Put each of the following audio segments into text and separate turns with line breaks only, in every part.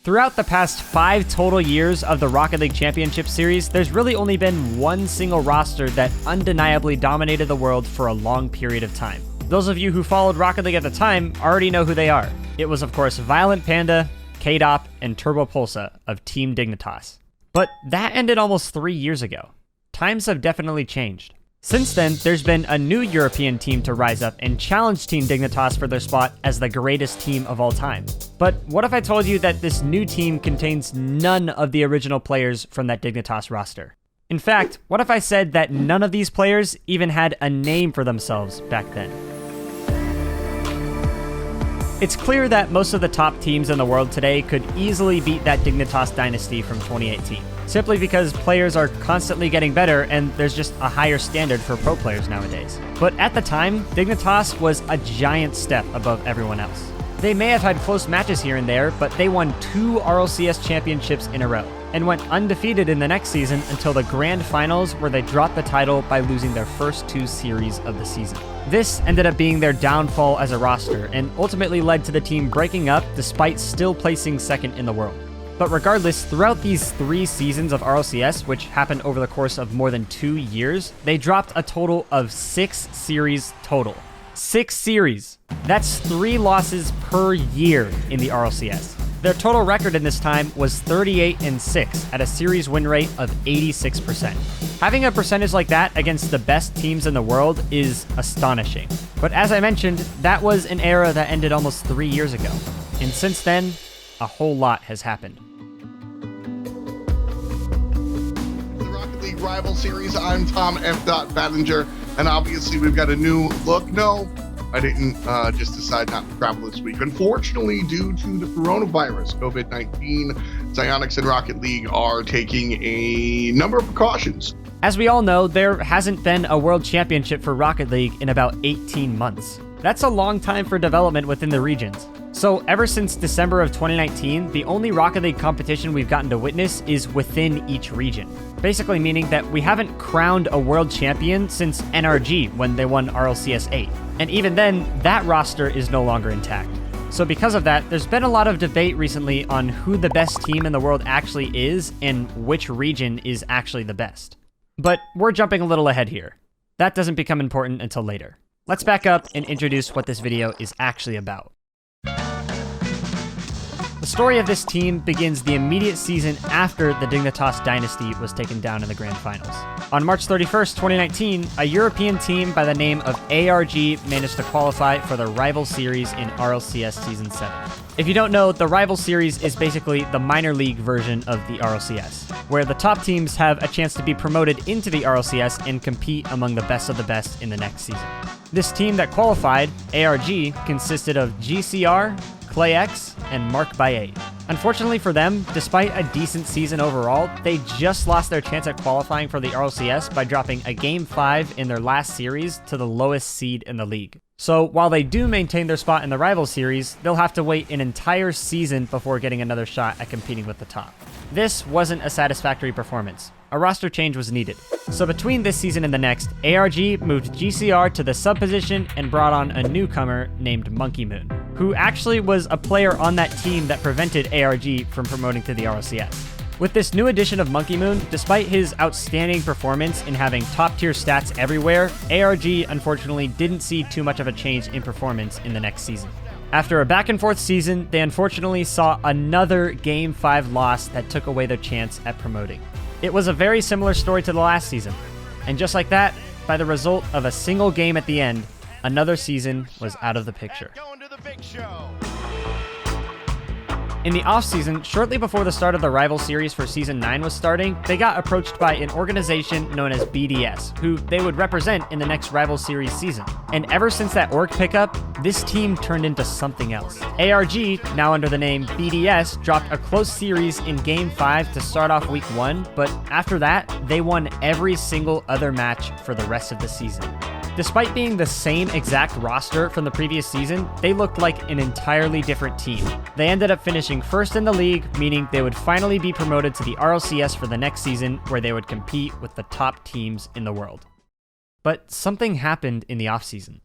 Throughout the past 5 total years of the Rocket League Championship Series, there's really only been one single roster that undeniably dominated the world for a long period of time. Those of you who followed Rocket League at the time already know who they are. It was, of course, Violent Panda, K-Dop, and Turbo Pulsa of Team Dignitas. But that ended almost 3 years ago. Times have definitely changed. Since then, there's been a new European team to rise up and challenge Team Dignitas for their spot as the greatest team of all time. But what if I told you that this new team contains none of the original players from that Dignitas roster? In fact, what if I said that none of these players even had a name for themselves back then? It's clear that most of the top teams in the world today could easily beat that Dignitas dynasty from 2018, simply because players are constantly getting better and there's just a higher standard for pro players nowadays. But at the time, Dignitas was a giant step above everyone else. They may have had close matches here and there, but they won 2 RLCS championships in a row, and went undefeated in the next season until the grand finals, where they dropped the title by losing their first 2 series of the season. This ended up being their downfall as a roster, and ultimately led to the team breaking up despite still placing second in the world. But regardless, throughout these 3 seasons of RLCS, which happened over the course of more than 2 years, they dropped a total of 6 series total. 6 series. That's 3 losses per year in the RLCS. Their total record in this time was 38-6 at a series win rate of 86%. Having a percentage like that against the best teams in the world is astonishing. But as I mentioned, that was an era that ended almost 3 years ago. And since then, a whole lot has happened.
The Rocket League Rival Series, I'm Tom F. Battinger, and obviously we've got a new look. No, I didn't just decide not to travel this week. Unfortunately, due to the coronavirus, COVID-19, Psyonix and Rocket League are taking a number of precautions.
As we all know, there hasn't been a world championship for Rocket League in about 18 months. That's a long time for development within the regions. So ever since December of 2019, the only Rocket League competition we've gotten to witness is within each region. Basically meaning that we haven't crowned a world champion since NRG when they won RLCS 8. And even then, that roster is no longer intact. So because of that, there's been a lot of debate recently on who the best team in the world actually is and which region is actually the best. But we're jumping a little ahead here. That doesn't become important until later. Let's back up and introduce what this video is actually about. The story of this team begins the immediate season after the Dignitas dynasty was taken down in the grand finals. On March 31st, 2019, a European team by the name of ARG managed to qualify for the Rival Series in RLCS Season 7. If you don't know, the Rival Series is basically the minor league version of the RLCS, where the top teams have a chance to be promoted into the RLCS and compete among the best of the best in the next season. This team that qualified, ARG, consisted of GCR, ClayX, and Mark by 8. Unfortunately for them, despite a decent season overall, they just lost their chance at qualifying for the RLCS by dropping a Game 5 in their last series to the lowest seed in the league. So while they do maintain their spot in the Rival Series, they'll have to wait an entire season before getting another shot at competing with the top. This wasn't a satisfactory performance. A roster change was needed. So between this season and the next, ARG moved GCR to the sub position and brought on a newcomer named Monkey Moon, who actually was a player on that team that prevented ARG from promoting to the RLCS. With this new addition of Monkey Moon, despite his outstanding performance in having top-tier stats everywhere, ARG unfortunately didn't see too much of a change in performance in the next season. After a back-and-forth season, they unfortunately saw another Game 5 loss that took away their chance at promoting. It was a very similar story to the last season. And just like that, by the result of a single game at the end, another season was out of the picture. In the offseason, shortly before the start of the Rival Series for Season 9 was starting, they got approached by an organization known as BDS, who they would represent in the next Rival Series season. And ever since that org pickup, this team turned into something else. ARG, now under the name BDS, dropped a close series in Game 5 to start off Week 1, but after that, they won every single other match for the rest of the season. Despite being the same exact roster from the previous season, they looked like an entirely different team. They ended up finishing first in the league, meaning they would finally be promoted to the RLCS for the next season, where they would compete with the top teams in the world. But something happened in the offseason.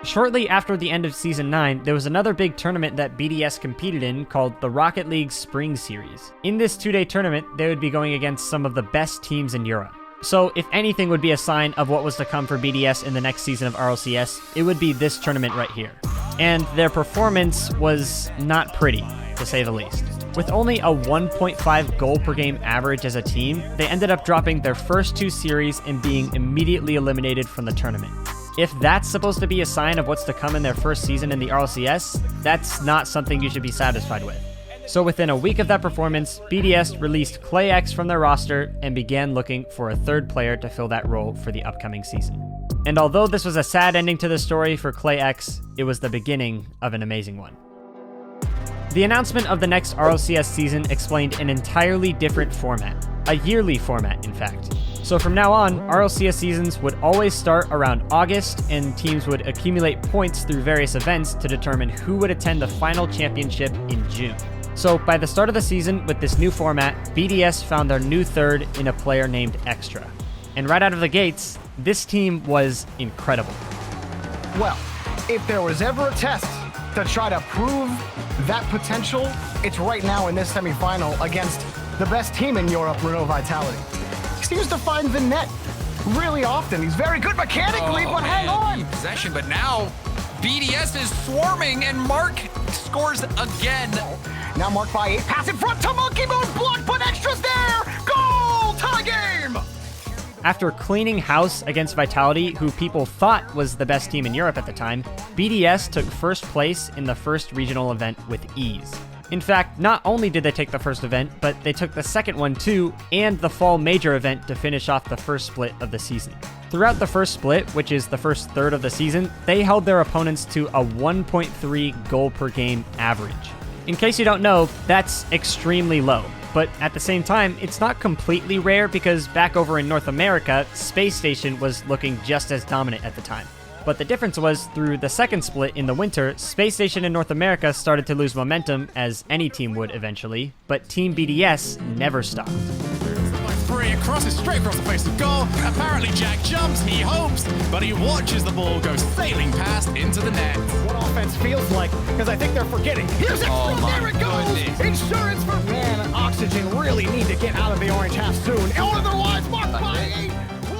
Shortly after the end of Season 9, there was another big tournament that BDS competed in called the Rocket League Spring Series. In this 2-day tournament, they would be going against some of the best teams in Europe. So if anything would be a sign of what was to come for BDS in the next season of RLCS, it would be this tournament right here. And their performance was not pretty, to say the least. With only a 1.5 goal per game average as a team, they ended up dropping their first 2 series and being immediately eliminated from the tournament. If that's supposed to be a sign of what's to come in their first season in the RLCS, that's not something you should be satisfied with. So within a week of that performance, BDS released ClayX from their roster and began looking for a third player to fill that role for the upcoming season. And although this was a sad ending to the story for ClayX, it was the beginning of an amazing one. The announcement of the next RLCS season explained an entirely different format, a yearly format in fact. So from now on, RLCS seasons would always start around August, and teams would accumulate points through various events to determine who would attend the final championship in June. So by the start of the season with this new format, BDS found their new third in a player named Extra. And right out of the gates, this team was incredible.
Well, if there was ever a test to try to prove that potential, it's right now in this semifinal against the best team in Europe, Renault Vitality. He seems to find the net really often. He's very good mechanically, but hang on!
Possession, but now BDS is swarming and Mark scores again.
Now Mark by 8, pass in front to Monkey Moon, block, but Extra's there! Goal! Tie game!
After cleaning house against Vitality, who people thought was the best team in Europe at the time, BDS took first place in the first regional event with ease. In fact, not only did they take the first event, but they took the second one too, and the fall major event to finish off the first split of the season. Throughout the first split, which is the first third of the season, they held their opponents to a 1.3 goal per game average. In case you don't know, that's extremely low. But at the same time, it's not completely rare because back over in North America, Space Station was looking just as dominant at the time. But the difference was, through the second split in the winter, Space Station in North America started to lose momentum, as any team would eventually, but Team BDS never stopped.
Free across it, straight across the face of goal. Apparently Jack jumps, he hopes, but he watches the ball go sailing past into the net.
What offense feels like, because I think they're forgetting. Here's Extra, there it goes! Insurance for man, Oxygen really need to get out of the orange half soon, or otherwise Mark by 8!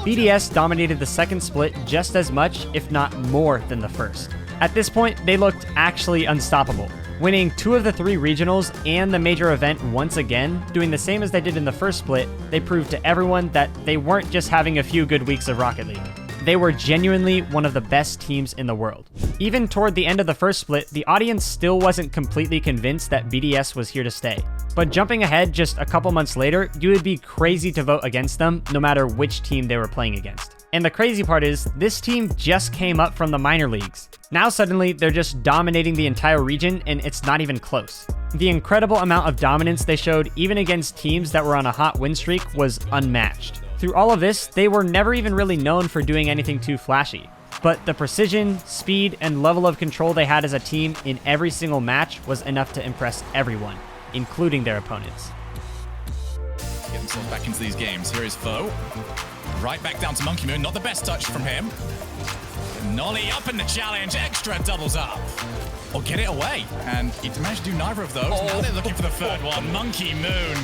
BDS dominated the second split just as much, if not more, than the first. At this point, they looked actually unstoppable, winning 2 of the 3 regionals and the major event once again. Doing the same as they did in the first split, they proved to everyone that they weren't just having a few good weeks of Rocket League. They were genuinely one of the best teams in the world. Even toward the end of the first split, the audience still wasn't completely convinced that BDS was here to stay. But jumping ahead just a couple months later, you would be crazy to vote against them no matter which team they were playing against. And the crazy part is, this team just came up from the minor leagues. Now suddenly, they're just dominating the entire region, and it's not even close. The incredible amount of dominance they showed even against teams that were on a hot win streak was unmatched. Through all of this, they were never even really known for doing anything too flashy. But the precision, speed, and level of control they had as a team in every single match was enough to impress everyone, including their opponents.
Get themselves back into these games. Here is Foe. Right back down to Monkey Moon. Not the best touch from him. Nolly up in the challenge. Extra doubles up. Or get it away. And he managed to do neither of those. Now they're looking for the third one. Monkey Moon.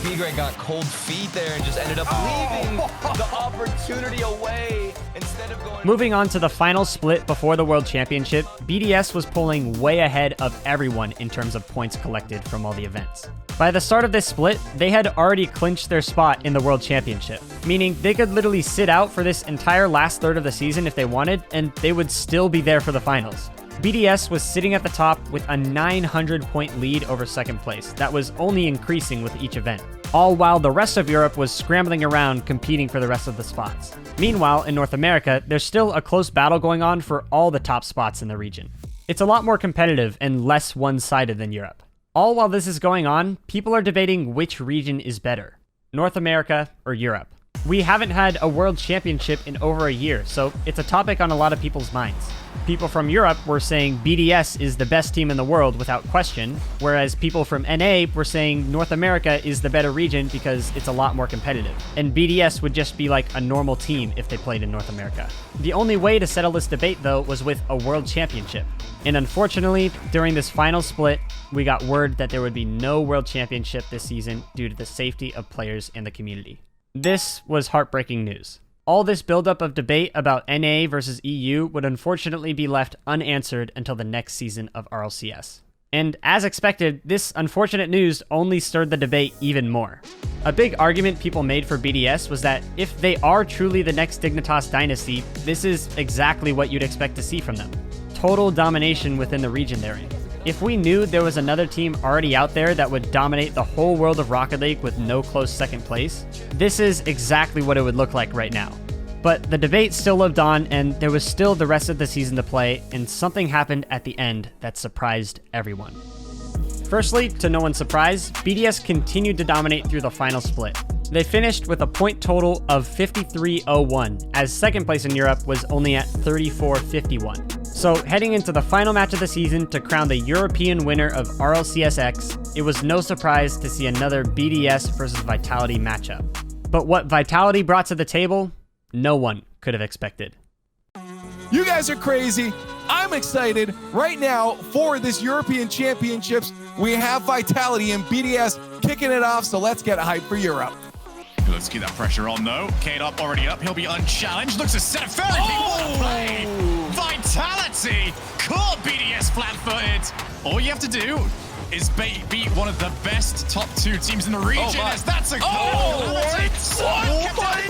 B-Grey got cold feet there and just ended up leaving the opportunity away instead of going...
Moving on to the final split before the World Championship, BDS was pulling way ahead of everyone in terms of points collected from all the events. By the start of this split, they had already clinched their spot in the World Championship, meaning they could literally sit out for this entire last third of the season if they wanted, and they would still be there for the finals. BDS was sitting at the top with a 900-point lead over second place that was only increasing with each event, all while the rest of Europe was scrambling around competing for the rest of the spots. Meanwhile, in North America, there's still a close battle going on for all the top spots in the region. It's a lot more competitive and less one-sided than Europe. All while this is going on, people are debating which region is better, North America or Europe. We haven't had a world championship in over a year, so it's a topic on a lot of people's minds. People from Europe were saying BDS is the best team in the world without question, whereas people from NA were saying North America is the better region because it's a lot more competitive, and BDS would just be like a normal team if they played in North America. The only way to settle this debate, though, was with a world championship. And unfortunately, during this final split, we got word that there would be no world championship this season due to the safety of players and the community. This was heartbreaking news. All this buildup of debate about NA versus EU would unfortunately be left unanswered until the next season of RLCS. And as expected, this unfortunate news only stirred the debate even more. A big argument people made for BDS was that if they are truly the next Dignitas dynasty, this is exactly what you'd expect to see from them. Total domination within the region they're in. If we knew there was another team already out there that would dominate the whole world of Rocket League with no close second place, this is exactly what it would look like right now. But the debate still lived on, and there was still the rest of the season to play, and something happened at the end that surprised everyone. Firstly, to no one's surprise, BDS continued to dominate through the final split. They finished with a point total of 53-01, as second place in Europe was only at 34-51. So heading into the final match of the season to crown the European winner of RLCSX, it was no surprise to see another BDS versus Vitality matchup. But what Vitality brought to the table, no one could have expected.
You guys are crazy. I'm excited right now for this European Championships. We have Vitality and BDS kicking it off, so let's get hyped for Europe.
Let's keep that pressure on, though. Kate up, already up. He'll be unchallenged. Looks to set a fairly big one play. Vitality caught BDS flat-footed. All you have to do is beat one of the best top 2 teams in the region. As that's a Vitality.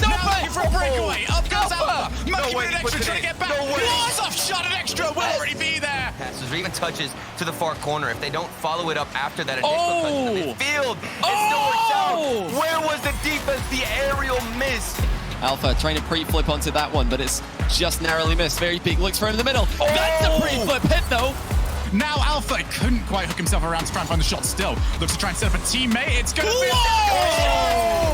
Now for a breakaway. Up goes Alpha. Monkey with an extra trying to get back. Laws off shot an extra. Will already be there.
Passes or even touches to the far corner. If they don't follow it up after that initial touch to the midfield, it still works out. Where was the defense? The aerial miss.
Alpha trying to pre-flip onto that one, but it's just narrowly missed. Very big looks for him in the middle. That's a pre-flip hit, though.
Now Alpha couldn't quite hook himself around to try and find the shot still. Looks to try and set up a teammate. It's going to be a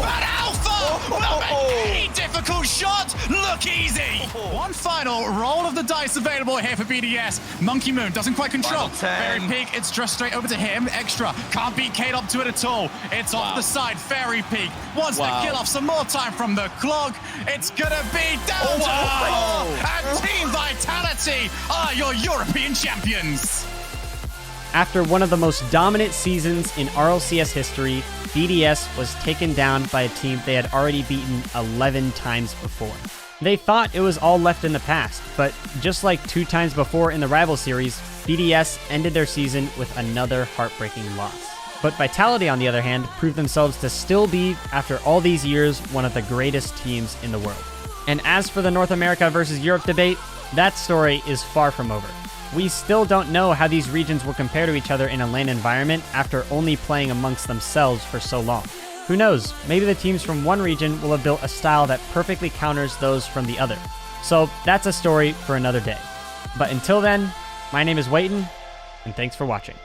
but Alpha will make a difficult shot look easy. One final roll of the dice available here for BDS. Monkey Moon doesn't quite control. Fairy Peak, it's just straight over to him. Extra, can't beat Kate up to it at all. It's off the side. Fairy Peak wants to kill off some more time from the clock. It's gonna be down to and Team Vitality are your European champions.
After one of the most dominant seasons in RLCS history, BDS was taken down by a team they had already beaten 11 times before. They thought it was all left in the past, but just like 2 times before in the rival series, BDS ended their season with another heartbreaking loss. But Vitality, on the other hand, proved themselves to still be, after all these years, one of the greatest teams in the world. And as for the North America versus Europe debate, that story is far from over. We still don't know how these regions will compare to each other in a LAN environment after only playing amongst themselves for so long. Who knows, maybe the teams from one region will have built a style that perfectly counters those from the other. So that's a story for another day. But until then, my name is Wayton, and thanks for watching.